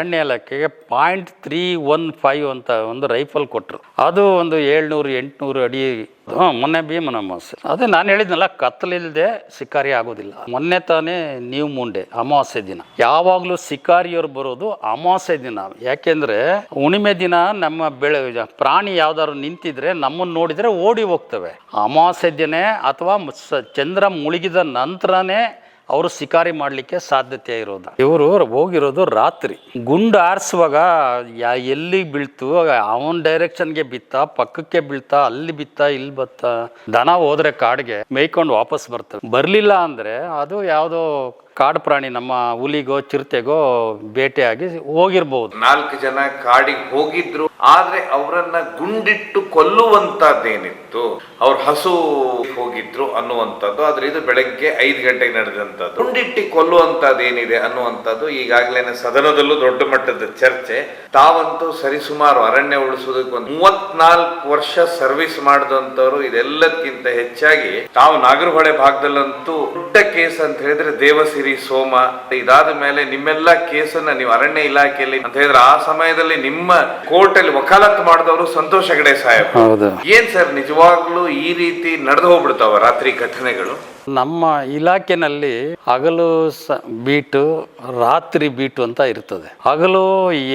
ಅರಣ್ಯ ಇಲಾಖೆಗೆ 0.315 ಅಂತ ಒಂದು ರೈಫಲ್ ಕೊಟ್ಟರು. ಅದು ಒಂದು 700-800 ಅಡಿ. ಮೊನ್ನೆ ಭೀಮನ ಅಮಾವಾಸ್ಯೆ. ಅದೇ ನಾನು ಹೇಳಿದ್ನಲ್ಲ, ಕತ್ತಲಿಲ್ಲದೆ ಶಿಕಾರಿ ಆಗೋದಿಲ್ಲ. ಮೊನ್ನೆ ತಾನೇ ನೀವು ಮುಂಡೆ ಅಮಾವಾಸ್ಯೆ ದಿನ. ಯಾವಾಗಲೂ ಶಿಕಾರಿಯವರು ಬರೋದು ಅಮಾವಾಸ್ಯೆ ದಿನ. ಯಾಕೆಂದ್ರೆ ಹುಣ್ಣಿಮೆ ದಿನ ನಮ್ಮ ಪ್ರಾಣಿ ಯಾವ್ದಾದ್ರು ನಿಂತಿದ್ರೆ ನಮ್ಮನ್ನು ನೋಡಿದ್ರೆ ಓಡಿ ಹೋಗ್ತವೆ. ಅಮಾವಾಸ್ಯೆ ದಿನ ಅಥವಾ ಚಂದ್ರ ಮುಳುಗಿದ ನಂತರನೇ ಅವರು ಶಿಕಾರಿ ಮಾಡಲಿಕ್ಕೆ ಸಾಧ್ಯತೆ ಇರೋದು. ಇವರು ಹೋಗಿರೋದು ರಾತ್ರಿ. ಗುಂಡು ಆರಿಸುವಾಗ ಎಲ್ಲಿ ಬೀಳ್ತು, ಅವನ ಡೈರೆಕ್ಷನ್ಗೆ ಬಿತ್ತ, ಪಕ್ಕಕ್ಕೆ ಬೀಳ್ತಾ, ಅಲ್ಲಿ ಬಿತ್ತ, ಇಲ್ಲಿ ಬತ್ತ. ದನ ಹೋದ್ರೆ ಕಾಡಿಗೆ ಮೇಯ್ಕೊಂಡು ವಾಪಸ್ ಬರ್ತವೆ. ಬರಲಿಲ್ಲ ಅಂದರೆ ಅದು ಯಾವುದೋ ಕಾಡು ಪ್ರಾಣಿ, ನಮ್ಮ ಹುಲಿಗೋ ಚಿರತೆಗೋ ಬೇಟೆಯಾಗಿ ಹೋಗಿರ್ಬಹುದು. 4 ಜನ ಕಾಡಿಗೆ ಹೋಗಿದ್ರು, ಆದ್ರೆ ಅವರನ್ನ ಗುಂಡಿಟ್ಟು ಕೊಲ್ಲುವಂತದ್ದೇನಿತ್ತು, ಅವ್ರ ಹಸು ಹೋಗಿದ್ರು ಅನ್ನುವಂಥದ್ದು. ಆದ್ರೆ ಇದು ಬೆಳಗ್ಗೆ 5 ಗಂಟೆಗೆ ನಡೆದಂಥದ್ದು. ಗುಂಡಿಟ್ಟು ಕೊಲ್ಲುವಂತದ್ದೇನಿದೆ ಅನ್ನುವಂಥದ್ದು ಈಗಾಗಲೇ ಸದನದಲ್ಲೂ ದೊಡ್ಡ ಮಟ್ಟದ ಚರ್ಚೆ. ತಾವಂತೂ ಸರಿಸುಮಾರು ಅರಣ್ಯ ಉಳಿಸೋದಕ್ಕೆ 34 ವರ್ಷ ಸರ್ವಿಸ್ ಮಾಡಿದಂಥವ್ರು. ಇದೆಲ್ಲದಕ್ಕಿಂತ ಹೆಚ್ಚಾಗಿ ತಾವು ನಾಗರಹೊಳೆ ಭಾಗದಲ್ಲಂತೂ ದೊಡ್ಡ ಕೇಸ್ ಅಂತ ಹೇಳಿದ್ರೆ ದೇವಸಿರಿ ಸೋಮ. ಇದಾದ ಮೇಲೆ ನಿಮ್ಮೆಲ್ಲ ಕೇಸನ್ನ ನೀವು ಅರಣ್ಯ ಇಲಾಖೆಯಲ್ಲಿ ಅಂತ ಹೇಳಿದ್ರೆ ಆ ಸಮಯದಲ್ಲಿ ನಿಮ್ಮ ಕೋರ್ಟ್ ಅಲ್ಲಿ ವಕಾಲತ್ ಮಾಡಿದವರು ಸಂತೋಷ್ ಹೆಗಡೆ ಸಾಹೇಬ್. ಏನ್ ಸರ್ ನಿಜವಾಗ್ಲೂ ಈ ರೀತಿ ನಡೆದು ಹೋಗ್ಬಿಡ್ತಾವ ರಾತ್ರಿ ಘಟನೆಗಳು? ನಮ್ಮ ಇಲಾಖೆನಲ್ಲಿ ಹಗಲು ಬೀಟು, ರಾತ್ರಿ ಬೀಟು ಅಂತ ಇರ್ತದೆ. ಹಗಲು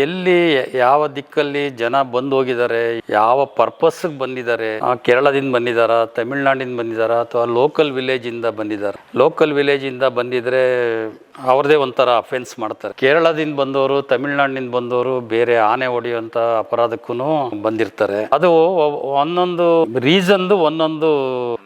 ಎಲ್ಲಿ ಯಾವ ದಿಕ್ಕಲ್ಲಿ ಜನ ಬಂದು ಹೋಗಿದ್ದಾರೆ, ಯಾವ ಪರ್ಪಸ್ಗೆ ಬಂದಿದ್ದಾರೆ, ಕೇರಳದಿಂದ ಬಂದಿದ್ದಾರಾ, ತಮಿಳ್ನಾಡಿಂದ ಬಂದಿದ್ದಾರಾ, ಅಥವಾ ಲೋಕಲ್ ವಿಲೇಜ್ ಇಂದ ಬಂದಿದ್ದಾರೆ. ಲೋಕಲ್ ವಿಲೇಜ್ ಇಂದ ಬಂದಿದ್ರೆ ಅವ್ರದೇ ಒಂಥರ ಅಫೆನ್ಸ್ ಮಾಡ್ತಾರೆ. ಕೇರಳದಿಂದ ಬಂದವರು, ತಮಿಳ್ನಾಡಿನಿಂದ ಬಂದವರು ಬೇರೆ ಆನೆ ಹೊಡೆಯುವಂತ ಅಪರಾಧಕ್ಕೂ ಬಂದಿರ್ತಾರೆ. ಅದು ಒಂದೊಂದು ರೀಸನ್ದು ಒಂದೊಂದು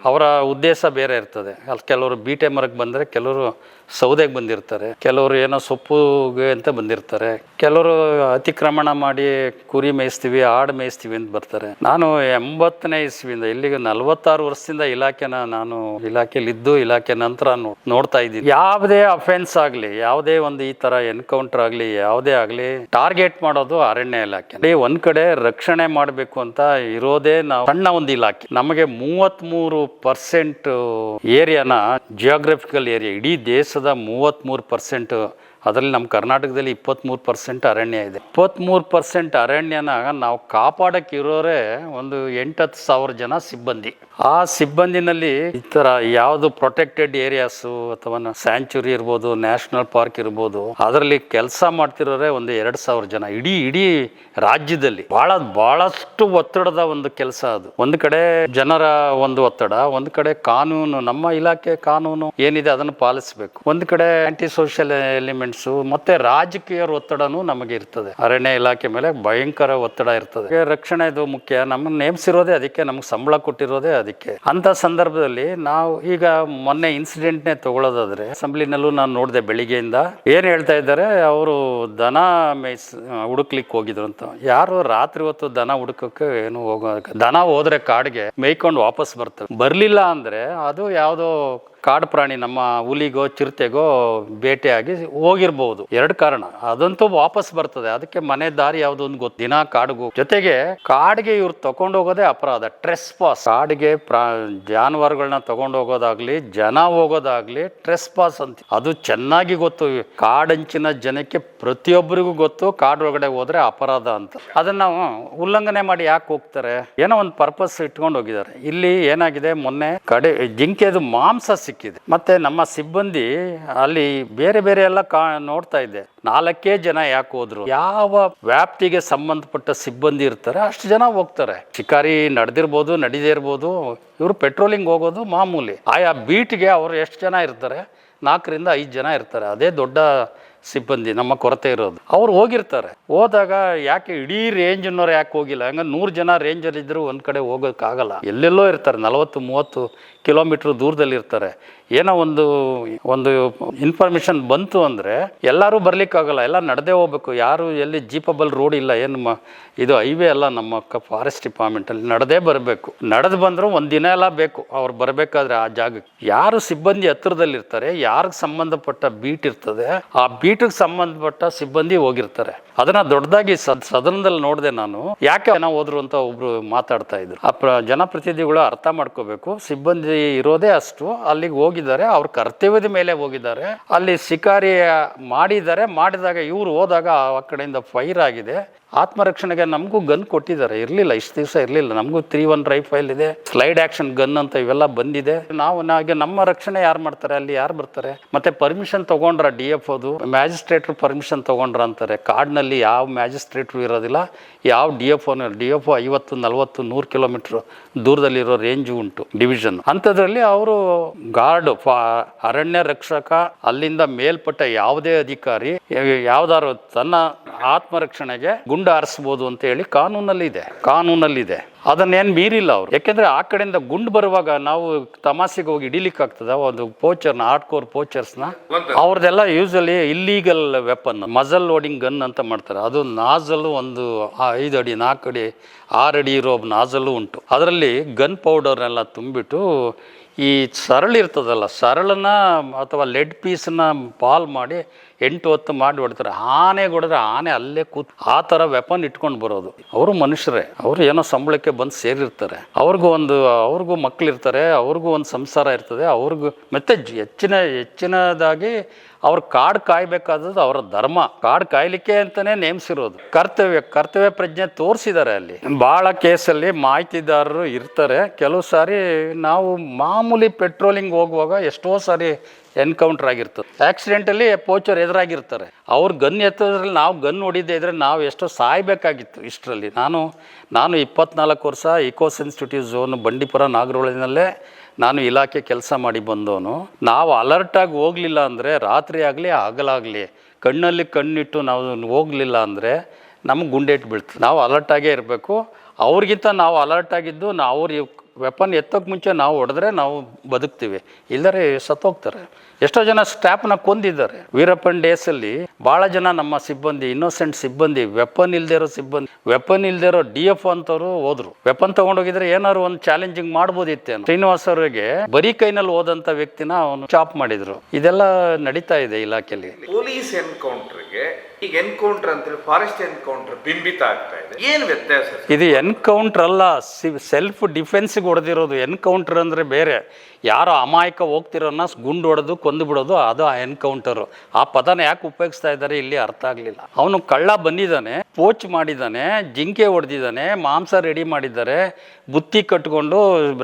ಅವರ ಉದ್ದೇಶ ಬೇರೆ ಇರ್ತದೆ. ಕೆಲವರು ಬೀಟೆ ಮರಕ್ಕೆ ಬಂದರೆ, ಕೆಲವರು ಸೌದೆಗೆ ಬಂದಿರ್ತಾರೆ, ಕೆಲವರು ಏನೋ ಸೊಪ್ಪುಗೆ ಅಂತ ಬಂದಿರ್ತಾರೆ, ಕೆಲವರು ಅತಿಕ್ರಮಣ ಮಾಡಿ ಕುರಿ ಮೇಯಿಸ್ತೀವಿ, ಆಡು ಮೇಯಿಸ್ತೀವಿ ಅಂತ ಬರ್ತಾರೆ. ನಾನು 80ನೇ ಇಸ್ವಿಯಿಂದ ಇಲ್ಲಿಗೆ 46 ವರ್ಷದಿಂದ ನಾನು ಇಲಾಖೆಯಲ್ಲಿದ್ದು ಇಲಾಖೆ ನಂತರ ನೋಡ್ತಾ ಇದ್ದೀನಿ. ಯಾವುದೇ ಅಫೆನ್ಸ್ ಆಗಲಿ, ಯಾವುದೇ ಒಂದು ಈ ತರ ಎನ್ಕೌಂಟರ್ ಆಗಲಿ, ಯಾವುದೇ ಆಗಲಿ ಟಾರ್ಗೆಟ್ ಮಾಡೋದು ಅರಣ್ಯ ಇಲಾಖೆ. ಒಂದ್ ಕಡೆ ರಕ್ಷಣೆ ಮಾಡಬೇಕು ಅಂತ ಇರೋದೇ ನಾವು ಸಣ್ಣ ಒಂದು ಇಲಾಖೆ. ನಮಗೆ 33% ಏರಿಯಾನ ಜಿಯೋಗ್ರಫಿಕಲ್ ಏರಿಯಾ, ಇಡೀ ದೇಶದ 33%, ಅದರಲ್ಲಿ ನಮ್ಮ ಕರ್ನಾಟಕದಲ್ಲಿ 23% ಅರಣ್ಯ ಇದೆ. 23% ಅರಣ್ಯನ ನಾವು ಕಾಪಾಡಕ್ಕೆ ಇರೋರೇ ಒಂದು 8-10 ಸಾವಿರ ಜನ ಸಿಬ್ಬಂದಿ. ಆ ಸಿಬ್ಬಂದಿನಲ್ಲಿ ಈ ಥರ ಯಾವುದು ಪ್ರೊಟೆಕ್ಟೆಡ್ ಏರಿಯಾಸು ಅಥವಾ ಸ್ಯಾಂಚುರಿ ಇರ್ಬೋದು, ನ್ಯಾಷನಲ್ ಪಾರ್ಕ್ ಇರ್ಬೋದು, ಅದರಲ್ಲಿ ಕೆಲಸ ಮಾಡ್ತಿರೋರೆ ಒಂದು 2,000 ಜನ ಇಡೀ ರಾಜ್ಯದಲ್ಲಿ. ಬಹಳಷ್ಟು ಒತ್ತಡದ ಒಂದು ಕೆಲಸ ಅದು. ಒಂದು ಕಡೆ ಜನರ ಒಂದು ಒತ್ತಡ, ಒಂದು ಕಡೆ ಕಾನೂನು, ನಮ್ಮ ಇಲಾಖೆ ಕಾನೂನು ಏನಿದೆ ಅದನ್ನು ಪಾಲಿಸಬೇಕು. ಒಂದು ಕಡೆ ಆಂಟಿ ಸೋಷಿಯಲ್ ಎಲಿಮೆಂಟ್ಸ್ ಮತ್ತೆ ರಾಜಕೀಯ ಒತ್ತಡನೂ ನಮಗೆ ಇರ್ತದೆ. ಅರಣ್ಯ ಇಲಾಖೆ ಮೇಲೆ ಭಯಂಕರ ಒತ್ತಡ ಇರ್ತದೆ. ರಕ್ಷಣೆದು ಮುಖ್ಯ. ನಮ್ಮನ್ನು ನೇಮಿಸಿರೋದೇ ಅದಕ್ಕೆ, ನಮ್ಗೆ ಸಂಬಳ ಕೊಟ್ಟಿರೋದೇ ಅದಕ್ಕೆ. ಅಂತ ಸಂದರ್ಭದಲ್ಲಿ ನಾವು ಈಗ ಮೊನ್ನೆ ಇನ್ಸಿಡೆಂಟ್ನೇ ತಗೊಳ್ಳೋದಾದ್ರೆ, ಅಸೆಂಬ್ಲಿನಲ್ಲೂ ನಾನು ನೋಡಿದೆ ಬೆಳಿಗ್ಗೆಯಿಂದ ಏನ್ ಹೇಳ್ತಾ ಇದ್ದಾರೆ, ಅವರು ದನ ಹುಡುಕ್ಲಿಕ್ಕೆ ಹೋಗಿದ್ರು ಅಂತ. ಯಾರು ರಾತ್ರಿ ಹೊತ್ತು ದನ ಹುಡುಕಕ್ಕೆ ಏನು ಹೋಗೋದಕ್ಕೆ? ದನ ಹೋದ್ರೆ ಕಾಡಿಗೆ ಮೇಯ್ಕೊಂಡು ವಾಪಸ್ ಬರ್ತವೆ. ಬರ್ಲಿಲ್ಲ ಅಂದ್ರೆ ಅದು ಯಾವುದೋ ಕಾಡು ಪ್ರಾಣಿ, ನಮ್ಮ ಹುಲಿಗೋ ಚಿರತೆಗೋ ಬೇಟೆಯಾಗಿ ಹೋಗಿರ್ಬಹುದು. 2 ಕಾರಣ. ಅದಂತೂ ವಾಪಸ್ ಬರ್ತದೆ, ಅದಕ್ಕೆ ಮನೆ ದಾರಿ ಯಾವ್ದು ಒಂದು ಗೊತ್ತು. ದಿನ ಕಾಡಿಗೂ, ಜೊತೆಗೆ ಕಾಡಿಗೆ ಇವ್ರು ತಗೊಂಡು ಹೋಗೋದೇ ಅಪರಾಧ, ಟ್ರೆಸ್ ಪಾಸ್. ಕಾಡಿಗೆ ಜಾನುವಾರುಗಳನ್ನ ತಗೊಂಡು ಹೋಗೋದಾಗ್ಲಿ, ಜನ ಹೋಗೋದಾಗ್ಲಿ ಟ್ರೆಸ್ ಪಾಸ್ ಅಂತ. ಅದು ಚೆನ್ನಾಗಿ ಗೊತ್ತು ಕಾಡಂಚಿನ ಜನಕ್ಕೆ, ಪ್ರತಿಯೊಬ್ಬರಿಗೂ ಗೊತ್ತು ಕಾಡೊಳಗಡೆ ಹೋದ್ರೆ ಅಪರಾಧ ಅಂತ. ಅದನ್ನ ನಾವು ಉಲ್ಲಂಘನೆ ಮಾಡಿ ಯಾಕೆ ಹೋಗ್ತಾರೆ? ಏನೋ ಒಂದು ಪರ್ಪಸ್ ಇಟ್ಕೊಂಡು ಹೋಗಿದ್ದಾರೆ. ಇಲ್ಲಿ ಏನಾಗಿದೆ, ಮೊನ್ನೆ ಜಿಂಕೆದು ಮಾಂಸ ಸಿಕ್ಕಿದೆ. ಮತ್ತೆ ನಮ್ಮ ಸಿಬ್ಬಂದಿ ಅಲ್ಲಿ ಬೇರೆ ಬೇರೆ ಎಲ್ಲ ನೋಡ್ತಾ ಇದ್ದೆ. 4 ಜನ ಯಾಕೆ ಹೋದ್ರು? ಯಾವ ವ್ಯಾಪ್ತಿಗೆ ಸಂಬಂಧಪಟ್ಟ ಸಿಬ್ಬಂದಿ ಇರ್ತಾರೆ ಅಷ್ಟು ಜನ ಹೋಗ್ತಾರೆ. ಶಿಕಾರಿ ನಡೆದಿರ್ಬೋದು, ನಡೀದೇ ಇರ್ಬೋದು, ಇವರು ಪೆಟ್ರೋಲಿಂಗ್ ಹೋಗೋದು ಮಾಮೂಲಿ. ಆಯಾ ಬೀಟ್ಗೆ ಅವರು ಎಷ್ಟು ಜನ ಇರ್ತಾರೆ? 4ರಿಂದ 5 ಜನ ಇರ್ತಾರೆ. ಅದೇ ದೊಡ್ಡ ಸಿಬ್ಬಂದಿ ನಮ್ಮ ಕೊರತೆ ಇರೋದು. ಅವ್ರು ಹೋಗಿರ್ತಾರೆ. ಹೋದಾಗ ಯಾಕೆ ಇಡೀ ರೇಂಜ್ನವ್ರು ಯಾಕೆ ಹೋಗಿಲ್ಲ? ಹಂಗ 100 ಜನ ರೇಂಜಲ್ಲಿ ಇದ್ರು ಒಂದ್ ಕಡೆ ಹೋಗೋಕ್ಕಾಗಲ್ಲ. ಎಲ್ಲೆಲ್ಲೋ ಇರ್ತಾರೆ, 40-30 ಕಿಲೋಮೀಟರ್ ದೂರದಲ್ಲಿ ಇರ್ತಾರೆ. ಏನೋ ಒಂದು ಇನ್ಫಾರ್ಮೇಶನ್ ಬಂತು ಅಂದರೆ ಎಲ್ಲರೂ ಬರ್ಲಿಕ್ಕಾಗಲ್ಲ, ಎಲ್ಲ ನಡೆದೇ ಹೋಗ್ಬೇಕು. ಯಾರು ಎಲ್ಲಿ ಜೀಪಬಲ್ ರೋಡ್ ಇಲ್ಲ, ಏನು ಇದು ಹೈವೇ ಅಲ್ಲ. ನಮ್ಮ ಫಾರೆಸ್ಟ್ ಡಿಪಾರ್ಟ್ಮೆಂಟಲ್ಲಿ ನಡೆದೇ ಬರಬೇಕು. ನಡೆದು ಬಂದರೂ ಒಂದು ದಿನ ಎಲ್ಲ ಬೇಕು ಅವ್ರು ಬರಬೇಕಾದ್ರೆ ಆ ಜಾಗಕ್ಕೆ. ಯಾರು ಸಿಬ್ಬಂದಿ ಹತ್ತಿರದಲ್ಲಿರ್ತಾರೆ, ಯಾರಿಗೆ ಸಂಬಂಧಪಟ್ಟ ಬೀಟ್ ಇರ್ತದೆ, ಆ ಬೀಟಿಗೆ ಸಂಬಂಧಪಟ್ಟ ಸಿಬ್ಬಂದಿ ಹೋಗಿರ್ತಾರೆ. ಅದನ್ನ ದೊಡ್ಡದಾಗಿ ಸದನದಲ್ಲಿ ನೋಡಿದೆ ನಾನು. ಯಾಕೆ ನಾವು ಹೋದ್ರು ಅಂತ ಒಬ್ರು ಮಾತಾಡ್ತಾ ಇದ್ರು. ಜನಪ್ರತಿನಿಧಿಗಳು ಅರ್ಥ ಮಾಡ್ಕೋಬೇಕು, ಸಿಬ್ಬಂದಿ ಇರೋದೇ ಅಷ್ಟು, ಅಲ್ಲಿಗೆ ಹೋಗಿ ಹೋಗಿದ್ದಾರೆ, ಅವ್ರ ಕರ್ತವ್ಯದ ಮೇಲೆ ಹೋಗಿದ್ದಾರೆ. ಅಲ್ಲಿ ಶಿಕಾರಿ ಮಾಡಿದಾಗ ಇವ್ರು ಹೋದಾಗ ಆ ಕಡೆಯಿಂದ ಫೈರ್ ಆಗಿದೆ. ಆತ್ಮರಕ್ಷಣೆಗೆ ನಮಗೂ ಗನ್ ಕೊಟ್ಟಿದ್ದಾರೆ, ಇರಲಿಲ್ಲ ಇಷ್ಟು ದಿವಸ ಇರಲಿಲ್ಲ. ನಮಗೂ 3-1 ರೈಫಲ್ ಇದೆ, ಸ್ಲೈಡ್ ಆಕ್ಷನ್ ಗನ್ ಅಂತ ಇವೆಲ್ಲ ಬಂದಿದೆ. ನಮ್ಮ ರಕ್ಷಣೆ ಯಾರು ಮಾಡ್ತಾರೆ, ಅಲ್ಲಿ ಯಾರು ಬರ್ತಾರೆ? ಮತ್ತೆ ಪರ್ಮಿಷನ್ ತಗೊಂಡ್ರ DF ಅದು ಮ್ಯಾಜಿಸ್ಟ್ರೇಟ್ರು ಪರ್ಮಿಷನ್ ತಗೊಂಡ್ರ ಅಂತಾರೆ. ಕಾಡಿನಲ್ಲಿ ಯಾವ ಮ್ಯಾಜಿಸ್ಟ್ರೇಟ್ರು ಇರೋದಿಲ್ಲ, ಯಾವ DF 50-40-100 ಕಿಲೋಮೀಟ್ರ್ ದೂರದಲ್ಲಿರೋ ರೇಂಜು ಉಂಟು ಡಿವಿಷನ್. ಅಂಥದ್ರಲ್ಲಿ ಅವರು ಗಾರ್ಡ್ ಅರಣ್ಯ ರಕ್ಷಕ, ಅಲ್ಲಿಂದ ಮೇಲ್ಪಟ್ಟ ಯಾವುದೇ ಅಧಿಕಾರಿ ಯಾವ್ದಾರು ತನ್ನ ಆತ್ಮರಕ್ಷಣೆಗೆ ಗುಂಡು ಹಾರಿಸ್ಬೋದು ಅಂತ ಹೇಳಿ ಕಾನೂನಲ್ಲಿದೆ. ಅದನ್ನೇನು ಮೀರಿಲ್ಲ ಅವರು. ಯಾಕೆಂದ್ರೆ ಆ ಕಡೆಯಿಂದ ಗುಂಡು ಬರುವಾಗ ನಾವು ತಮಾಷೆಗೆ ಹೋಗಿ ಹಿಡಿಲಿಕ್ಕೆ ಆಗ್ತದ ಒಂದು ಪೋಚರ್ನ, ಹಾರ್ಡ್ಕೋರ್ ಪೋಚರ್ಸ್ನ. ಅವ್ರದ್ದೆಲ್ಲ ಯೂಸಲಿ ಇಲ್ಲೀಗಲ್ ವೆಪನ್, ಮಜಲ್ ಲೋಡಿಂಗ್ ಗನ್ ಅಂತ ಮಾಡ್ತಾರೆ. ಅದು ನಾಜಲ್ಲು ಒಂದು 5 ಅಡಿ 4 ಅಡಿ 6 ಅಡಿ ಇರೋ ನಾಜಲ್ಲು ಉಂಟು. ಅದರಲ್ಲಿ ಗನ್ ಪೌಡರ್ನೆಲ್ಲ ತುಂಬಿಟ್ಟು ಈ ಸರಳಿರ್ತದಲ್ಲ, ಸರಳನ್ನ ಅಥವಾ ಲೆಡ್ ಪೀಸನ್ನ ಬಾಲ್ ಮಾಡಿ 8 ಹೊತ್ತು ಮಾಡಿ ಹೊಡ್ತಾರೆ. ಆನೆ ಹೊಡೆದ್ರೆ ಆನೆ ಅಲ್ಲೇ ಕೂತ್ ಆ ಥರ ವೆಪನ್ ಇಟ್ಕೊಂಡು ಬರೋದು. ಅವರು ಮನುಷ್ಯರೇ, ಅವರು ಏನೋ ಸಂಬಳಕ್ಕೆ ಬಂದು ಸೇರಿರ್ತಾರೆ. ಅವ್ರಿಗೂ ಮಕ್ಕಳಿರ್ತಾರೆ, ಅವ್ರಿಗೂ ಒಂದು ಸಂಸಾರ ಇರ್ತದೆ. ಅವ್ರಿಗೂ ಮತ್ತೆ ಹೆಚ್ಚಿನದಾಗಿ ಅವ್ರು ಕಾಡು ಕಾಯ್ಬೇಕಾದದ್ದು ಅವರ ಧರ್ಮ. ಕಾಡು ಕಾಯ್ಲಿಕ್ಕೆ ಅಂತಲೇ ನೇಮಿಸಿರೋದು. ಕರ್ತವ್ಯ ಪ್ರಜ್ಞೆ ತೋರಿಸಿದ್ದಾರೆ. ಅಲ್ಲಿ ಭಾಳ ಕೇಸಲ್ಲಿ ಮಾಹಿತಿದಾರರು ಇರ್ತಾರೆ. ಕೆಲವು ಸಾರಿ ನಾವು ಮಾಮೂಲಿ ಪೆಟ್ರೋಲಿಂಗ್ ಹೋಗುವಾಗ ಎಷ್ಟೋ ಸಾರಿ ಎನ್ಕೌಂಟರ್ ಆಗಿರ್ತದೆ. ಆಕ್ಸಿಡೆಂಟಲ್ಲಿ ಪೋಚರ್ ಎದುರಾಗಿರ್ತಾರೆ. ಅವ್ರು ಗನ್ ಎತ್ತೋದ್ರಲ್ಲಿ ನಾವು ಗನ್ ಹೊಡಿದೇ ಇದ್ರೆ ನಾವು ಎಷ್ಟೋ ಸಾಯ್ಬೇಕಾಗಿತ್ತು. ಇಷ್ಟರಲ್ಲಿ ನಾನು 24 ವರ್ಷ ಇಕೋ ಸೆನ್ಸಿಟಿವ್ ಝೋನ್ ಬಂಡೀಪುರ ನಾಗರಹೊಳೆನಲ್ಲೇ ನಾನು ಇಲಾಖೆ ಕೆಲಸ ಮಾಡಿ ಬಂದವನು. ನಾವು ಅಲರ್ಟಾಗಿ ಹೋಗಲಿಲ್ಲ ಅಂದರೆ, ರಾತ್ರಿ ಆಗಲಿ ಹಗಲಾಗಲಿ ಕಣ್ಣಲ್ಲಿ ಕಣ್ಣಿಟ್ಟು ನಾವು ಹೋಗಲಿಲ್ಲ ಅಂದರೆ ನಮಗೆ ಗುಂಡೇಟು ಬೀಳ್ತದೆ. ನಾವು ಅಲರ್ಟಾಗೇ ಇರಬೇಕು. ಅವ್ರಿಗಿಂತ ನಾವು ಅಲರ್ಟಾಗಿದ್ದು ಅವ್ರು ವೆಪನ್ ಎತ್ತೋಕ್ಕೆ ಮುಂಚೆ ನಾವು ಹೊಡೆದ್ರೆ ನಾವು ಬದುಕ್ತೀವಿ, ಇಲ್ಲರೆ ಸತ್ತೋಗ್ತಾರೆ. ಎಷ್ಟೋ ಜನ ಸ್ಟಾಫ್ನ ಕೊಂದಿದ್ದಾರೆ. ವೀರಪ್ಪನ್ ಡೇಸಲ್ಲಿ ಭಾಳ ಜನ ನಮ್ಮ ಸಿಬ್ಬಂದಿ, ಇನ್ನೋಸೆಂಟ್ ಸಿಬ್ಬಂದಿ, ವೆಪನ್ ಇಲ್ಲದೆ ಇರೋ DF ಅಂತವ್ರು ಹೋದ್ರು. ವೆಪನ್ ತೊಗೊಂಡೋಗಿದ್ರೆ ಏನಾದ್ರು ಒಂದು ಚಾಲೆಂಜಿಂಗ್ ಮಾಡ್ಬೋದಿತ್ತೇನು. ಶ್ರೀನಿವಾಸ್ ಅವರಿಗೆ ಬರೀ ಕೈನಲ್ಲಿ ಹೋದಂಥ ವ್ಯಕ್ತಿನ ಅವನು ಚಾಪ್ ಮಾಡಿದ್ರು. ಇದೆಲ್ಲ ನಡೀತಾ ಇದೆ ಇಲಾಖೆಯಲ್ಲಿ. ಪೊಲೀಸ್ ಎನ್ಕೌಂಟರ್ಗೆ ಈಗ ಎನ್ಕೌಂಟರ್ ಅಂತೇಳಿ ಫಾರೆಸ್ಟ್ ಎನ್ಕೌಂಟರ್ ಬಿಂಬಿತ ಆಗ್ತಾ ಇದೆ. ಏನು ವ್ಯತ್ಯಾಸ? ಇದು ಎನ್ಕೌಂಟರ್ ಅಲ್ಲ, ಸೆಲ್ಫ್ ಡಿಫೆನ್ಸ್ಗೆ ಹೊಡೆದಿರೋದು. ಎನ್ಕೌಂಟರ್ ಅಂದರೆ ಬೇರೆ. ಯಾರೋ ಅಮಾಯಕ ಹೋಗ್ತಿರೋನ್ನ ಗುಂಡು ಹೊಡೆದು ಕೊಂದು ಬಿಡೋದು, ಅದು ಆ ಎನ್ಕೌಂಟರು. ಆ ಪದನ ಯಾಕೆ ಉಪಯೋಗಿಸ್ತಾ ಇದ್ದಾರೆ ಇಲ್ಲಿ ಅರ್ಥ ಆಗಲಿಲ್ಲ. ಅವನು ಕಳ್ಳ ಬಂದಿದ್ದಾನೆ, ಪೋಚ್ ಮಾಡಿದ್ದಾನೆ, ಜಿಂಕೆ ಹೊಡೆದಿದ್ದಾನೆ, ಮಾಂಸ ರೆಡಿ ಮಾಡಿದ್ದಾರೆ, ಬುತ್ತಿ ಕಟ್ಕೊಂಡು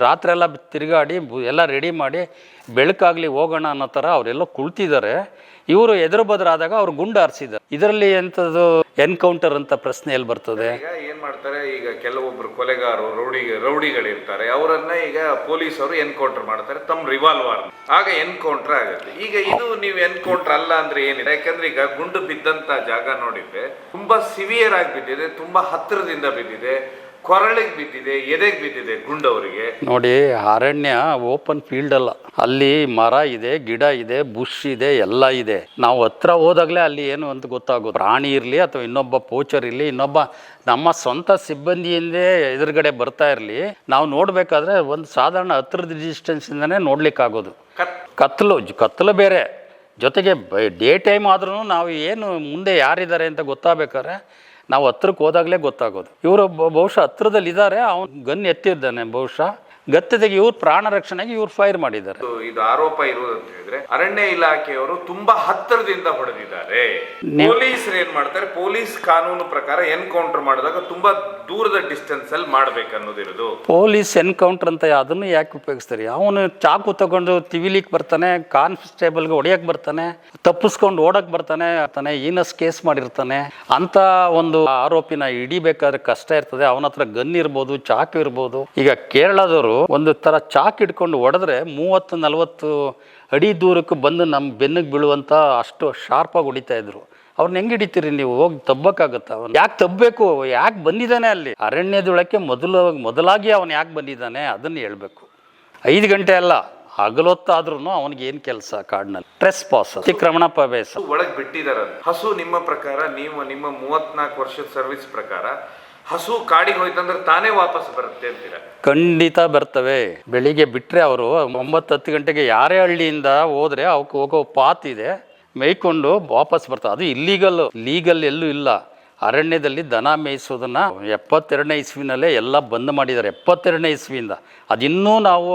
ರಾತ್ರಿ ಎಲ್ಲ ತಿರುಗಾಡಿ ಎಲ್ಲ ರೆಡಿ ಮಾಡಿ ಬೆಳಕಾಗಲಿ ಹೋಗೋಣ ಅನ್ನೋ ಥರ ಅವರೆಲ್ಲ ಕುಳ್ತಿದ್ದಾರೆ. ಇವರು ಎದುರು ಬದರಾದಾಗ ಅವ್ರು ಗುಂಡು ಹಾರಿಸಿದ್ದಾರೆ. ಇದರಲ್ಲಿ ಎಂಥದ್ದು ಎನ್ಕೌಂಟರ್ ಅಂತ ಪ್ರಶ್ನೆ ಎಲ್ಲಿ ಬರ್ತದೆ? ಈಗ ಏನ್ ಮಾಡ್ತಾರೆ, ಈಗ ಕೆಲವೊಬ್ರು ಕೊಲೆಗಾರರು ರೌಡಿಗಳಿರ್ತಾರೆ, ಅವರನ್ನ ಈಗ ಪೊಲೀಸರು ಎನ್ಕೌಂಟರ್ ಮಾಡ್ತಾರೆ ತಮ್ಮ ರಿವಾಲ್ವರ್, ಆಗ ಎನ್ಕೌಂಟರ್ ಆಗುತ್ತೆ. ಈಗ ಇದು ನೀವು ಎನ್ಕೌಂಟರ್ ಅಲ್ಲ ಅಂದ್ರೆ ಏನಿದೆ? ಯಾಕಂದ್ರೆ ಈಗ ಗುಂಡು ಬಿದ್ದಂತ ಜಾಗ ನೋಡಿದ್ರೆ ತುಂಬಾ ಸಿವಿಯರ್ ಆಗಿ ಬಿದ್ದಿದೆ, ತುಂಬಾ ಹತ್ತಿರದಿಂದ ಬಿದ್ದಿದೆ, ಕೊರಳಿಗೆ ಬಿದ್ದಿದೆ, ಎದೆಗೆ ಬಿದ್ದಿದೆ ಗುಂಡವರಿಗೆ. ನೋಡಿ, ಅರಣ್ಯ ಓಪನ್ ಫೀಲ್ಡ್ ಅಲ್ಲ. ಅಲ್ಲಿ ಮರ ಇದೆ, ಗಿಡ ಇದೆ, ಬುಷ್ ಇದೆ, ಎಲ್ಲ ಇದೆ. ನಾವು ಹತ್ರ ಹೋದಾಗಲೇ ಅಲ್ಲಿ ಏನು ಅಂತ ಗೊತ್ತಾಗೋದು. ಪ್ರಾಣಿ ಇರಲಿ ಅಥವಾ ಇನ್ನೊಬ್ಬ ಪೋಚರ್ ಇರಲಿ, ಇನ್ನೊಬ್ಬ ನಮ್ಮ ಸ್ವಂತ ಸಿಬ್ಬಂದಿಯಿಂದೇ ಎದುರುಗಡೆ ಬರ್ತಾ ಇರಲಿ, ನಾವು ನೋಡಬೇಕಾದ್ರೆ ಒಂದು ಸಾಧಾರಣ ಹತ್ತಿರದ ಡಿಸ್ಟೆನ್ಸಿಂದನೇ ನೋಡ್ಲಿಕ್ಕಾಗೋದು. ಕತ್ತಲು ಬೇರೆ, ಜೊತೆಗೆ ಡೇ ಟೈಮ್ ಆದ್ರೂ ನಾವು ಏನು ಮುಂದೆ ಯಾರಿದ್ದಾರೆ ಅಂತ ಗೊತ್ತಾಗಬೇಕಾದ್ರೆ ನಾವು ಹತ್ರಕ್ಕೆ ಹೋದಾಗಲೇ ಗೊತ್ತಾಗೋದು. ಇವರು ಬಹುಶಃ ಹತ್ರದಲ್ಲಿದ್ದಾರೆ, ಅವನು ಗನ್ ಎತ್ತಿದ್ದಾನೆ ಬಹುಶಃ. ಗತ್ತತೆಗೆ ಇವ್ರು ಪ್ರಾಣ ರಕ್ಷಣೆಗೆ ಇವ್ರು ಫೈರ್ ಮಾಡಿದ್ದಾರೆ. ಇದು ಆರೋಪ ಇರುವುದಂತ ಹೇಳಿದ್ರೆ ಅರಣ್ಯ ಇಲಾಖೆಯವರು ತುಂಬಾ ಹತ್ತಿರದಿಂದ ಹೊಡೆದಿದ್ದಾರೆ. ಪೊಲೀಸರು ಏನ್ ಮಾಡ್ತಾರೆ, ಪೊಲೀಸ್ ಕಾನೂನು ಪ್ರಕಾರ ಎನ್ಕೌಂಟರ್ ಮಾಡಿದಾಗ ತುಂಬಾ ದೂರದ ಡಿಸ್ಟೆನ್ಸ್ ಅಲ್ಲಿ ಮಾಡ್ಬೇಕನ್ನೋದಿರೋದು. ಪೊಲೀಸ್ ಎನ್ಕೌಂಟರ್ ಅಂತ ಅದನ್ನು ಯಾಕೆ ಉಪಯೋಗಿಸ್ತಾರೆ? ಅವನು ಚಾಕು ತಗೊಂಡು ತಿವಿಲಿಕ್ ಬರ್ತಾನೆ, ಕಾನ್ಸ್ಟೇಬಲ್ಗೆ ಹೊಡೆಯಕ್ ಬರ್ತಾನೆ, ತಪ್ಪಿಸ್ಕೊಂಡು ಓಡಕ್ ಬರ್ತಾನೆ, ಈನಸ್ ಕೇಸ್ ಮಾಡಿರ್ತಾನೆ. ಅಂತ ಒಂದು ಆರೋಪಿನ ಹಿಡಿಬೇಕಾದ್ರೆ ಕಷ್ಟ ಇರ್ತದೆ. ಅವನ ಹತ್ರ ಗನ್ ಇರ್ಬೋದು, ಚಾಕು ಇರ್ಬೋದು. ಈಗ ಕೇರಳದವರು ಒಂದು ತರ ಚಾಕ್ ಇಟ್ಕೊಂಡು ಹೊಡೆದ್ರೆ 30-40 ಅಡಿ ದೂರಕ್ಕೆ ಬಂದು ನಮ್ಮ ಬೆನ್ನಿಗೆ ಬೀಳುವಂತ ಅಷ್ಟು ಶಾರ್ಪ್ ಆಗಿ ಹೊಡಿತಾ ಇದ್ರು. ಅವ್ರನ್ನ ಹೆಂಗ್ ಹಿಡಿತೀರಿ ನೀವು? ಹೋಗಿ ತಬ್ಬಕ್ಕಾಗತ್ತ? ಅವನು ಯಾಕೆ ತಬ್ಬಬೇಕು? ಯಾಕೆ ಬಂದಿದ್ದಾನೆ ಅಲ್ಲಿ ಅರಣ್ಯದೊಳಕ್ಕೆ? ಮೊದಲಾಗಿ ಅವನು ಯಾಕೆ ಬಂದಿದ್ದಾನೆ ಅದನ್ನ ಹೇಳ್ಬೇಕು. 5 ಗಂಟೆ ಅಲ್ಲ, ಹಗಲೊತ್ತಾದ್ರೂ ಅವನಿಗೆ ಏನ್ ಕೆಲಸ ಕಾಡಿನಲ್ಲಿ? ಟ್ರೆಸ್ ಪಾಸ್, ಅತಿಕ್ರಮಣ ಪ್ರವೇಶ. ಒಳಗೆ ಬಿಟ್ಟಿದಾರ ಹಸು. ನಿಮ್ಮ ಪ್ರಕಾರ, ನಿಮ್ಮ 34 ವರ್ಷದ ಸರ್ವಿಸ್ ಪ್ರಕಾರ ಹಸು ಕಾಡಿಗೆ ಹೋಯ್ತಂದ್ರೆ ತಾನೇ ವಾಪಸ್ ಬರುತ್ತೆ ಅಂತೀರ? ಖಂಡಿತ ಬರ್ತವೆ. ಬೆಳಿಗ್ಗೆ ಬಿಟ್ಟರೆ ಅವರು 9-10 ಗಂಟೆಗೆ ಯಾರೇ ಹಳ್ಳಿಯಿಂದ ಹೋದ್ರೆ ಅವಕ್ಕೆ ಹೋಗೋ ಪಾತ್ ಇದೆ, ಮೇಯ್ಕೊಂಡು ವಾಪಸ್ ಬರ್ತವೆ. ಅದು ಲೀಗಲ್ ಎಲ್ಲೂ ಇಲ್ಲ. ಅರಣ್ಯದಲ್ಲಿ ದನ ಮೇಯಿಸೋದನ್ನ 72ನೇ ಇಸ್ವಿನಲ್ಲೇ ಎಲ್ಲ ಬಂದ್ ಮಾಡಿದ್ದಾರೆ. 72ನೇ ಇಸ್ವಿಯಿಂದ. ಅದಿನ್ನೂ ನಾವು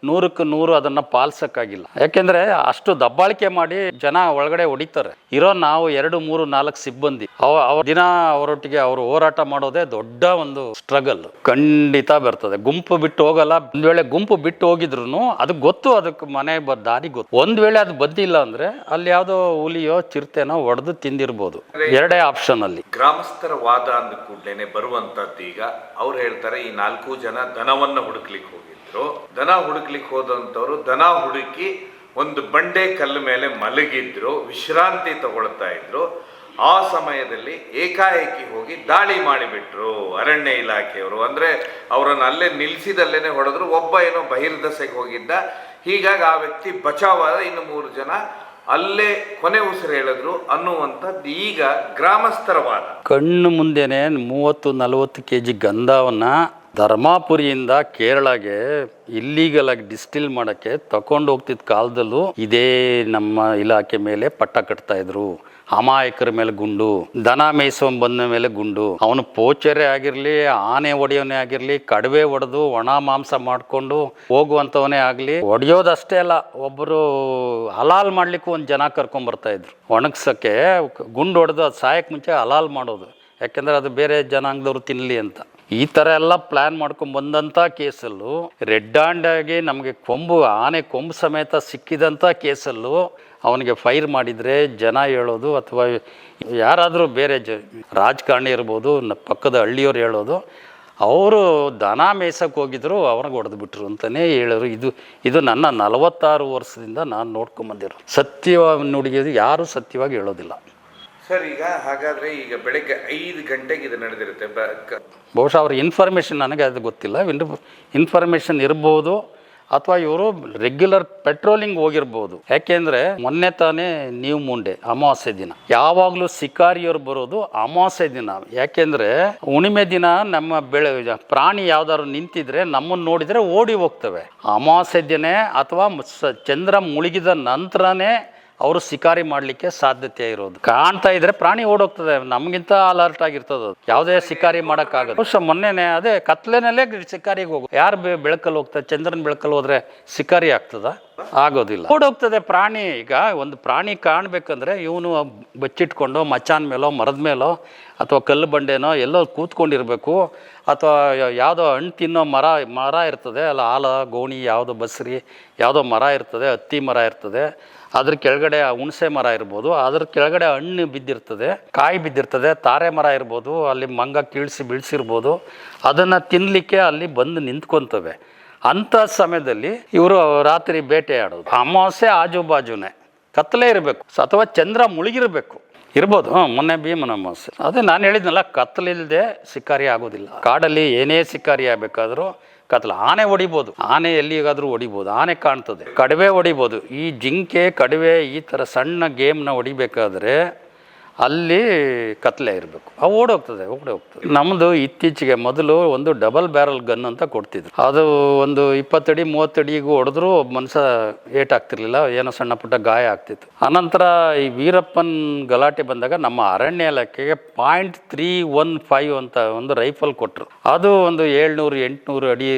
100ಕ್ಕೆ 100 ಅದನ್ನು ಪಾಲಿಸೋಕ್ಕಾಗಿಲ್ಲ. ಯಾಕೆಂದರೆ ಅಷ್ಟು ದಬ್ಬಾಳಿಕೆ ಮಾಡಿ ಜನ ಒಳಗಡೆ ಹೊಡಿತಾರೆ. ಇರೋ ನಾವು 2, 3, 4 ಸಿಬ್ಬಂದಿ ಅವ ದಿನ ಅವರೊಟ್ಟಿಗೆ ಅವರು ಹೋರಾಟ ಮಾಡೋದೇ ದೊಡ್ಡ ಒಂದು ಸ್ಟ್ರಗಲ್. ಖಂಡಿತ ಬರ್ತದೆ. ಗುಂಪು ಬಿಟ್ಟು ಹೋಗಲ್ಲ. ಒಂದು ವೇಳೆ ಗುಂಪು ಬಿಟ್ಟು ಹೋಗಿದ್ರು ಅದು ಗೊತ್ತು, ಅದಕ್ಕೆ ಮನೆ ದಾರಿ ಗೊತ್ತು. ಒಂದು ವೇಳೆ ಅದು ಬಂದಿಲ್ಲ ಅಂದರೆ ಅಲ್ಲಿ ಯಾವುದೋ ಹುಲಿಯೋ ಚಿರತೆನೋ ಹೊಡೆದು ತಿಂದಿರ್ಬೋದು. ಎರಡೇ ಆಪ್ಷನ್ ಅಲ್ಲಿ. ಗ್ರಾಮಸ್ಥರ ವಾದ ಅಂದ ಕೂಡಲೇ ಬರುವಂತದ್ದು ಈಗ ಅವ್ರು ಹೇಳ್ತಾರೆ, ಈ 4 ಜನ ದನವನ್ನ ಹುಡುಕ್ಲಿಕ್ಕೆ ಹೋಗಿದ್ರು. ದನ ಹುಡುಕ್ಲಿಕ್ಕೆ ಹೋದಂಥವ್ರು ದನ ಹುಡುಕಿ ಒಂದು ಬಂಡೆ ಕಲ್ಲು ಮೇಲೆ ಮಲಗಿದ್ರು, ವಿಶ್ರಾಂತಿ ತಗೊಳ್ತಾ ಇದ್ರು. ಆ ಸಮಯದಲ್ಲಿ ಏಕಾಏಕಿ ಹೋಗಿ ದಾಳಿ ಮಾಡಿಬಿಟ್ರು ಅರಣ್ಯ ಇಲಾಖೆಯವರು. ಅಂದ್ರೆ ಅವರನ್ನು ಅಲ್ಲೇ ನಿಲ್ಸಿದಲ್ಲೇನೆ ಹೊಡೆದ್ರು. ಒಬ್ಬ ಏನೋ ಬಹಿರ್ದಸೆಗೆ ಹೋಗಿದ್ದ, ಹೀಗಾಗಿ ಆ ವ್ಯಕ್ತಿ ಬಚಾವಾದ. ಇನ್ನು 3 ಜನ ಅಲ್ಲೇ ಕೊನೆ ಉಸಿರು ಹೇಳಿದ್ರು ಅನ್ನುವಂಥದ್ದು ಈಗ ಗ್ರಾಮಸ್ಥರ ವಾದ. ಕಣ್ಣು ಮುಂದೆನೆ 30-40 kg ಗಂಧವನ್ನ ಧರ್ಮಾಪುರಿಯಿಂದ ಕೇರಳಗೆ ಇಲ್ಲೀಗಲ್ ಆಗಿ ಡಿಸ್ಟಿಲ್ ಮಾಡೋಕ್ಕೆ ತಗೊಂಡು ಹೋಗ್ತಿದ್ದ ಕಾಲದಲ್ಲೂ ಇದೇ ನಮ್ಮ ಇಲಾಖೆ ಮೇಲೆ ಪಟ್ಟ ಕಟ್ತಾ ಇದ್ರು. ಅಮಾಯಕರ ಮೇಲೆ ಗುಂಡು, ದನ ಮೇಯಿಸೋನ್ ಬಂದ ಮೇಲೆ ಗುಂಡು, ಅವನು ಪೋಚರೇ ಆಗಿರಲಿ, ಆನೆ ಹೊಡೆಯೋನೇ ಆಗಿರಲಿ, ಕಡವೆ ಹೊಡೆದು ಒಣ ಮಾಂಸ ಮಾಡಿಕೊಂಡು ಹೋಗುವಂಥವನೇ ಆಗಲಿ, ಹೊಡೆಯೋದಷ್ಟೇ ಅಲ್ಲ, ಒಬ್ಬರು ಹಲಾಲ್ ಮಾಡ್ಲಿಕ್ಕೂ ಒಂದು ಜನ ಕರ್ಕೊಂಬರ್ತಾ ಇದ್ರು ಒಣಗ್ಸೋಕ್ಕೆ. ಗುಂಡು ಹೊಡೆದು ಅದು ಸಾಯಕ್ಕೆ ಮುಂಚೆ ಹಲಾಲ್ ಮಾಡೋದು, ಯಾಕೆಂದರೆ ಅದು ಬೇರೆ ಜನಾಂಗದವ್ರು ತಿನ್ನಲಿ ಅಂತ. ಈ ಥರ ಎಲ್ಲ ಪ್ಲ್ಯಾನ್ ಮಾಡ್ಕೊಂಡು ಬಂದಂಥ ಕೇಸಲ್ಲೂ, ರೆಡ್ ಹ್ಯಾಂಡ್ ಆಗಿ ನಮಗೆ ಆನೆ ಕೊಂಬು ಸಮೇತ ಸಿಕ್ಕಿದಂಥ ಕೇಸಲ್ಲೂ ಅವನಿಗೆ ಫೈರ್ ಮಾಡಿದರೆ ಜನ ಹೇಳೋದು, ಅಥವಾ ಯಾರಾದರೂ ಬೇರೆ ರಾಜಕಾರಣಿ ಇರ್ಬೋದು, ಪಕ್ಕದ ಹಳ್ಳಿಯವ್ರು ಹೇಳೋದು, ಅವರು ದನ ಮೇಯ್ಸಕ್ಕೆ ಹೋಗಿದ್ರು, ಅವ್ರಿಗೆ ಹೊಡೆದು ಅಂತಲೇ ಹೇಳೋರು. ಇದು ನನ್ನ 46 ವರ್ಷದಿಂದ ನಾನು ನೋಡ್ಕೊಂಬಂದಿರೋ ಸತ್ಯವಾಗಿ ನುಡಿಯೋದು ಯಾರೂ ಸತ್ಯವಾಗಿ ಹೇಳೋದಿಲ್ಲ. ಸರ್, ಈಗ ಹಾಗಾದರೆ ಈಗ ಬೆಳಗ್ಗೆ 5 ಗಂಟೆಗೆ ಇದು ನಡೆದಿರುತ್ತೆ. ಬಹುಶಃ ಅವ್ರ ಇನ್ಫಾರ್ಮೇಷನ್ ನನಗೆ ಅದು ಗೊತ್ತಿಲ್ಲ. ಇನ್ಫಾರ್ಮೇಷನ್ ಇರ್ಬೋದು, ಅಥವಾ ಇವರು ರೆಗ್ಯುಲರ್ ಪೆಟ್ರೋಲಿಂಗ್ ಹೋಗಿರ್ಬೋದು. ಯಾಕೆಂದರೆ ಮೊನ್ನೆ ತಾನೇ ನೀವು ಮುಂಡೆ ಅಮಾವಾಸ್ಯೆ ದಿನ, ಯಾವಾಗಲೂ ಶಿಕಾರಿಯವ್ರು ಬರೋದು ಅಮಾವಾಸ್ಯೆ ದಿನ. ಯಾಕೆಂದರೆ ಹುಣ್ಣಿಮೆ ದಿನ ನಮ್ಮ ಪ್ರಾಣಿ ಯಾವ್ದಾದ್ರು ನಿಂತಿದ್ರೆ ನಮ್ಮನ್ನು ನೋಡಿದರೆ ಓಡಿ ಹೋಗ್ತವೆ. ಅಮಾವಾಸ್ಯೆ ದಿನ ಅಥವಾ ಚಂದ್ರ ಮುಳುಗಿದ ನಂತರನೇ ಅವರು ಶಿಕಾರಿ ಮಾಡಲಿಕ್ಕೆ ಸಾಧ್ಯತೆ ಇರೋದು. ಕಾಣ್ತಾ ಇದ್ರೆ ಪ್ರಾಣಿ ಓಡೋಗ್ತದೆ, ನಮಗಿಂತ ಅಲರ್ಟ್ ಆಗಿರ್ತದೆ. ಯಾವುದೇ ಶಿಕಾರಿ ಮಾಡೋಕ್ಕಾಗದು. ಬಹುಶಃ ಮೊನ್ನೆನೆ ಅದೇ ಕತ್ಲೆನಲ್ಲೇ ಶಿಕಾರಿಗೆ ಹೋಗು. ಯಾರು ಬೆಳಕಲ್ಲಿ ಹೋಗ್ತದೆ? ಚಂದ್ರನ ಬೆಳಕಲ್ಲಿ ಹೋದ್ರೆ ಶಿಕಾರಿ ಆಗ್ತದ? ಆಗೋದಿಲ್ಲ, ಓಡೋಗ್ತದೆ ಪ್ರಾಣಿ. ಈಗ ಒಂದು ಪ್ರಾಣಿ ಕಾಣಬೇಕಂದ್ರೆ ಇವನು ಬಚ್ಚಿಟ್ಕೊಂಡು ಮಚಾನ್ ಮೇಲೋ ಮರದ ಮೇಲೋ ಅಥವಾ ಕಲ್ಲು ಬಂಡೆನೋ ಎಲ್ಲೋ ಕೂತ್ಕೊಂಡಿರ್ಬೇಕು, ಅಥವಾ ಯಾವುದೋ ಹಣ್ಣು ತಿನ್ನೋ ಮರ ಇರ್ತದೆ ಅಲ್ಲ, ಆಲ ಗೋಣಿ ಯಾವುದೋ ಬಸ್ರಿ ಯಾವುದೋ ಮರ ಇರ್ತದೆ, ಹತ್ತಿ ಮರ ಇರ್ತದೆ, ಅದ್ರ ಕೆಳಗಡೆ ಹುಣಸೆ ಮರ ಇರ್ಬೋದು, ಅದ್ರ ಕೆಳಗಡೆ ಹಣ್ಣು ಬಿದ್ದಿರ್ತದೆ, ಕಾಯಿ ಬಿದ್ದಿರ್ತದೆ, ತಾರೆ ಮರ ಇರ್ಬೋದು, ಅಲ್ಲಿ ಮಂಗ ಕೀಳಿಸಿ ಬೀಳ್ಸಿರ್ಬೋದು, ಅದನ್ನು ತಿನ್ನಲಿಕ್ಕೆ ಅಲ್ಲಿ ಬಂದು ನಿಂತ್ಕೊತವೆ. ಅಂಥ ಸಮಯದಲ್ಲಿ ಇವರು ರಾತ್ರಿ ಬೇಟೆ ಆಡೋದು. ಅಮಾವಾಸ್ಯೆ ಆಜು ಬಾಜುನೇ ಕತ್ತಲೇ ಇರಬೇಕು, ಅಥವಾ ಚಂದ್ರ ಮುಳುಗಿರಬೇಕು ಇರ್ಬೋದು. ಮೊನ್ನೆ ಭೀಮನ ಅಮಾವಾಸ್ಯೆ. ಅದೇ ನಾನು ಹೇಳಿದ್ನಲ್ಲ, ಕತ್ತಲಿಲ್ಲದೆ ಶಿಕಾರಿ ಆಗೋದಿಲ್ಲ. ಕಾಡಲ್ಲಿ ಏನೇ ಶಿಕಾರಿ ಆಗಬೇಕಾದ್ರೂ ಕತ್ಲ. ಆನೆ ಹೊಡಿಬೋದು, ಆನೆ ಎಲ್ಲಿಗಾದ್ರೂ ಹೊಡಿಬೋದು, ಆನೆ ಕಾಣ್ತದೆ. ಕಡವೆ ಹೊಡಿಬೋದು. ಈ ಜಿಂಕೆ, ಕಡವೆ ಈ ಥರ ಸಣ್ಣ ಗೇಮ್ನ ಹೊಡಿಬೇಕಾದ್ರೆ ಅಲ್ಲಿ ಕತ್ಲೆ ಇರಬೇಕು. ಅವು ಓಡೋಗ್ತದೆ. ನಮ್ಮದು ಇತ್ತೀಚೆಗೆ ಮೊದಲು ಒಂದು ಡಬಲ್ ಬ್ಯಾರಲ್ ಗನ್ ಅಂತ ಕೊಡ್ತಿದ್ರು. ಅದು ಒಂದು 20 ಅಡಿ 30 ಅಡಿಗೂ ಹೊಡೆದ್ರೂ ಮನುಷ್ಯ ಏಟಾಗ್ತಿರ್ಲಿಲ್ಲ, ಏನೋ ಸಣ್ಣ ಪುಟ್ಟ ಗಾಯ ಆಗ್ತಿತ್ತು. ಅನಂತರ ಈ ವೀರಪ್ಪನ್ ಗಲಾಟೆ ಬಂದಾಗ ನಮ್ಮ ಅರಣ್ಯ ಇಲಾಖೆಗೆ .315 ಅಂತ ಒಂದು ರೈಫಲ್ ಕೊಟ್ಟರು. ಅದು ಒಂದು 700-800 ಅಡಿ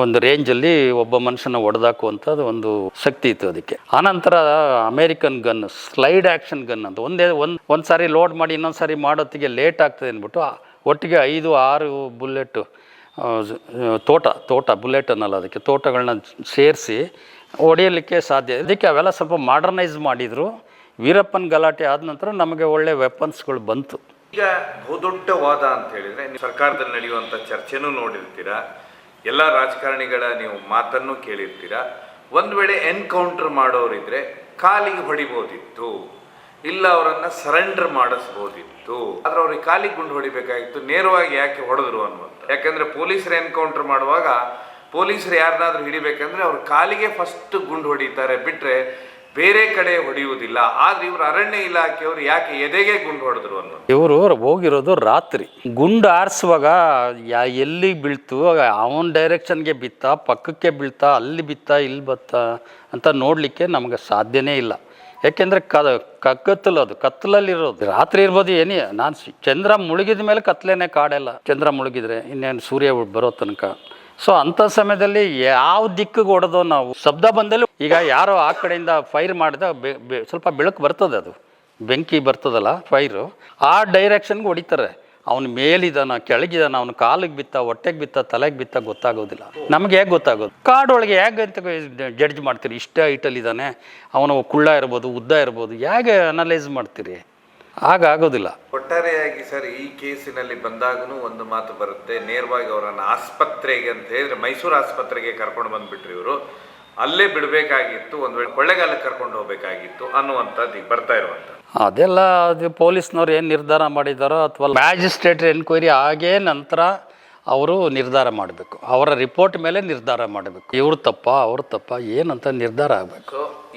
ಒಂದು ರೇಂಜಲ್ಲಿ ಒಬ್ಬ ಮನುಷ್ಯನ ಹೊಡೆದಾಕುವಂಥದ್ದು ಒಂದು ಶಕ್ತಿ ಇತ್ತು ಅದಕ್ಕೆ. ಆನಂತರ American gun, slide action gun ಅಂತ ಒಂದು ಸಾರಿ ಲೋಡ್ ಮಾಡಿ ಇನ್ನೊಂದು ಸಾರಿ ಮಾಡೋತ್ತಿಗೆ ಲೇಟ್ ಆಗ್ತದೆ ಅಂದ್ಬಿಟ್ಟು ಒಟ್ಟಿಗೆ 5-6 ಬುಲೆಟ್ ತೋಟ ಬುಲೆಟ್ ಅನ್ನಲ್ಲ, ಅದಕ್ಕೆ ತೋಟಗಳನ್ನ ಸೇರಿಸಿ ಹೊಡೆಯಲಿಕ್ಕೆ ಸಾಧ್ಯ. ಅದಕ್ಕೆ ಅವೆಲ್ಲ ಸ್ವಲ್ಪ ಮಾಡರ್ನೈಸ್ ಮಾಡಿದರು. ವೀರಪ್ಪನ್ ಗಲಾಟೆ ಆದ ನಂತರ ನಮಗೆ ಒಳ್ಳೆ ವೆಪನ್ಸ್ಗಳು ಬಂತು. ಈಗ ಬಹುದೊಡ್ಡ ವಾದ ಅಂತ ಹೇಳಿದರೆ, ಸರ್ಕಾರದಲ್ಲಿ ನಡೆಯುವಂಥ ಚರ್ಚೆನೂ ನೋಡಿರ್ತೀರಾ, ಎಲ್ಲ ರಾಜಕಾರಣಿಗಳ ನೀವು ಮಾತನ್ನು ಕೇಳಿರ್ತೀರ. ಒಂದು ವೇಳೆ ಎನ್ಕೌಂಟರ್ ಮಾಡೋರಿದ್ರೆ ಕಾಲಿಗೆ ಹೊಡಿಬೋದಿತ್ತು, ಇಲ್ಲ ಅವರನ್ನು ಸರೆಂಡರ್ ಮಾಡಿಸ್ಬೋದಿತ್ತು. ಆದರೆ ಅವ್ರಿಗೆ ಕಾಲಿಗೆ ಗುಂಡು ಹೊಡಿಬೇಕಾಗಿತ್ತು, ನೇರವಾಗಿ ಯಾಕೆ ಹೊಡೆದ್ರು ಅನ್ನುವಂಥ. ಯಾಕಂದರೆ ಪೊಲೀಸರು ಎನ್ಕೌಂಟರ್ ಮಾಡುವಾಗ ಪೊಲೀಸರು ಯಾರನ್ನಾದ್ರೂ ಹಿಡಿಬೇಕಂದ್ರೆ ಅವ್ರ ಕಾಲಿಗೆ ಫಸ್ಟ್ ಗುಂಡು ಹೊಡಿತಾರೆ, ಬಿಟ್ಟರೆ ಬೇರೆ ಕಡೆ ಹೊಡೆಯುವುದಿಲ್ಲ. ಆದ್ರೆ ಇವರು ಅರಣ್ಯ ಇಲಾಖೆಯವರು ಯಾಕೆ ಎದೆಗೆ ಗುಂಡು ಹೊಡೆದ್ರು ಅನ್ನೋ. ಇವರು ಹೋಗಿರೋದು ರಾತ್ರಿ. ಗುಂಡು ಆರಿಸುವಾಗ ಎಲ್ಲಿ ಬೀಳ್ತು, ಅವನ ಡೈರೆಕ್ಷನ್ಗೆ ಬಿತ್ತಾ, ಪಕ್ಕಕ್ಕೆ ಬೀಳ್ತಾ, ಅಲ್ಲಿ ಬಿತ್ತಾ, ಇಲ್ಲಿ ಬತ್ತಾ ಅಂತ ನೋಡಲಿಕ್ಕೆ ನಮಗೆ ಸಾಧ್ಯನೇ ಇಲ್ಲ. ಯಾಕೆಂದರೆ ಅದು ಕತ್ತಲಲ್ಲಿರೋದು. ರಾತ್ರಿ ಇರ್ಬೋದು, ಏನೇ. ನಾನು ಚಂದ್ರ ಮುಳುಗಿದ ಮೇಲೆ ಕತ್ಲೇನೆ ಕಾಡೆಲ್ಲ. ಚಂದ್ರ ಮುಳುಗಿದ್ರೆ ಇನ್ನೇನು ಸೂರ್ಯ ಬರೋ ತನಕ ಸೊ ಅಂಥ ಸಮಯದಲ್ಲಿ ಯಾವ ದಿಕ್ಕಿಗೆ ಹೊಡೆದೋ ನಾವು ಶಬ್ದ ಬಂದಲ್ಲೂ ಈಗ ಯಾರೋ ಆ ಕಡೆಯಿಂದ ಫೈರ್ ಮಾಡಿದ ಸ್ವಲ್ಪ ಬೆಳಕು ಬರ್ತದೆ, ಅದು ಬೆಂಕಿ ಬರ್ತದಲ್ಲ ಫೈರು, ಆ ಡೈರೆಕ್ಷನ್ಗೆ ಹೊಡಿತಾರೆ. ಅವನು ಮೇಲಿದಾನ ಕೆಳಗಿದಾನ, ಅವನು ಕಾಲಿಗೆ ಬಿತ್ತ, ಹೊಟ್ಟೆಗೆ ಬಿತ್ತ, ತಲೆಗೆ ಬಿತ್ತ ಗೊತ್ತಾಗೋದಿಲ್ಲ. ನಮ್ಗೆ ಹೇಗೆ ಗೊತ್ತಾಗೋದು? ಕಾಡೊಳಗೆ ಹೇಗೆ ಅಂತ ಜಡ್ಜ್ ಮಾಡ್ತೀರಿ? ಇಷ್ಟೇ ಹೈಟಲ್ಲಿದ್ದಾನೆ, ಅವನು ಕುಳ್ಳ ಇರ್ಬೋದು, ಉದ್ದ ಇರ್ಬೋದು, ಹೇಗೆ ಅನಲೈಸ್ ಮಾಡ್ತೀರಿ? ಆಗೋದಿಲ್ಲ. ಒಟ್ಟಾರೆಯಾಗಿ ಸರ್, ಈ ಕೇಸಿನಲ್ಲಿ ಬಂದಾಗೂ ಒಂದು ಮಾತು ಬರುತ್ತೆ, ನೇರವಾಗಿ ಅವರನ್ನು ಆಸ್ಪತ್ರೆಗೆ ಅಂತ ಹೇಳಿದ್ರೆ ಮೈಸೂರು ಆಸ್ಪತ್ರೆಗೆ ಕರ್ಕೊಂಡು ಬಂದ್ಬಿಟ್ರಿ ಇವರು, ಅಲ್ಲೇ ಬಿಡಬೇಕಾಗಿತ್ತು, ಒಂದು ವೇಳೆ ಕೊಳ್ಳೆಗಾಲಕ್ಕೆ ಕರ್ಕೊಂಡು ಹೋಗ್ಬೇಕಾಗಿತ್ತು ಅನ್ನುವಂಥದ್ದು ಈಗ ಬರ್ತಾ ಇರುವಂಥದ್ದು. ಅದೆಲ್ಲ ಅದು ಪೊಲೀಸ್ನವ್ರು ಏನು ನಿರ್ಧಾರ ಮಾಡಿದಾರೋ ಅಥವಾ ಮ್ಯಾಜಿಸ್ಟ್ರೇಟ್ ಎನ್ಕ್ವೈರಿ ಆಗೇ ನಂತರ ಅವರು ನಿರ್ಧಾರ ಮಾಡಬೇಕು. ಅವರ ರಿಪೋರ್ಟ್ ಮೇಲೆ ನಿರ್ಧಾರ ಮಾಡಬೇಕು. ಇವ್ರ ತಪ್ಪ ಅವ್ರ ತಪ್ಪ ಏನಂತ ನಿರ್ಧಾರ ಆಗಬೇಕು.